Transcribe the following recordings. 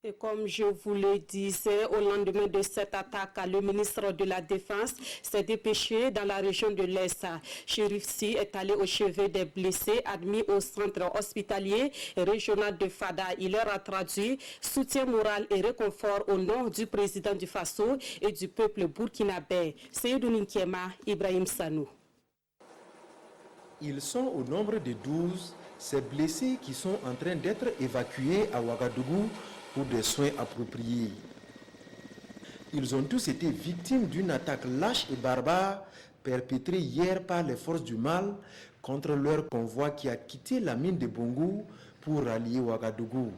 Et comme je vous le disais, au lendemain de cette attaque, le ministre de la Défense s'est dépêché dans la région de l'Est. Chérif Sy est allé au chevet des blessés admis au centre hospitalier régional de Fada. Il leur a traduit soutien moral et réconfort au nom du président du Faso et du peuple burkinabé. Seydou Ninkiema, Ibrahim Sanou. Ils sont au nombre de 12, ces blessés qui sont en train d'être évacués à Ouagadougou pour des soins appropriés. Ils ont tous été victimes d'une attaque lâche et barbare perpétrée hier par les forces du mal contre leur convoi qui a quitté la mine de Bongo pour rallier Ouagadougou.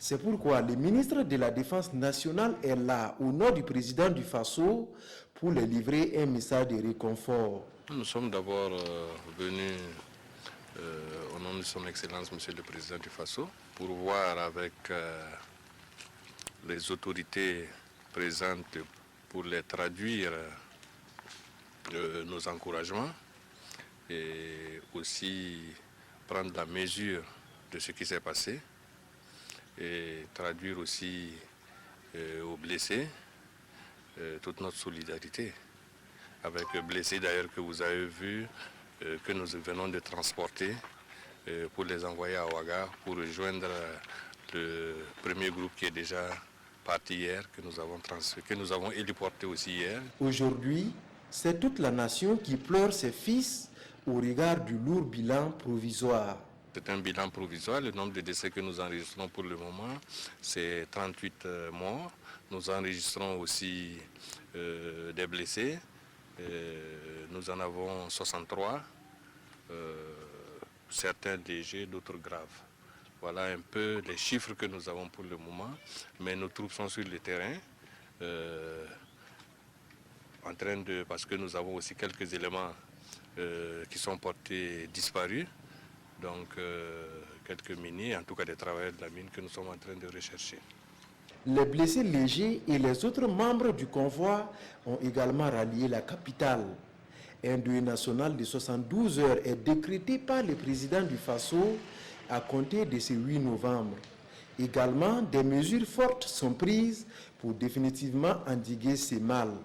C'est pourquoi le ministre de la Défense nationale est là, au nom du président du Faso, pour les livrer un message de réconfort. Nous sommes d'abord venus au nom de son Excellence, Monsieur le Président du Faso, pour voir avec les autorités présentes pour les traduire nos encouragements et aussi prendre la mesure de ce qui s'est passé et traduire aussi aux blessés toute notre solidarité avec les blessés d'ailleurs que vous avez vu que nous venons de transporter pour les envoyer à Ouaga pour rejoindre le premier groupe qui est déjà parti hier, que nous avons héliporté aussi hier. Aujourd'hui, c'est toute la nation qui pleure ses fils au regard du lourd bilan provisoire. C'est un bilan provisoire. Le nombre de décès que nous enregistrons pour le moment, c'est 38 morts. Nous enregistrons aussi des blessés. Nous en avons 63, certains légers, d'autres graves. Voilà un peu les chiffres que nous avons pour le moment, mais nos troupes sont sur le terrain, parce que nous avons aussi quelques éléments qui sont portés disparus, donc quelques miniers, en tout cas des travailleurs de la mine que nous sommes en train de rechercher. Les blessés légers et les autres membres du convoi ont également rallié la capitale. Un deuil national de 72 heures est décrété par le président du Faso à compter de ce 8 novembre. Également, des mesures fortes sont prises pour définitivement endiguer ces mâles.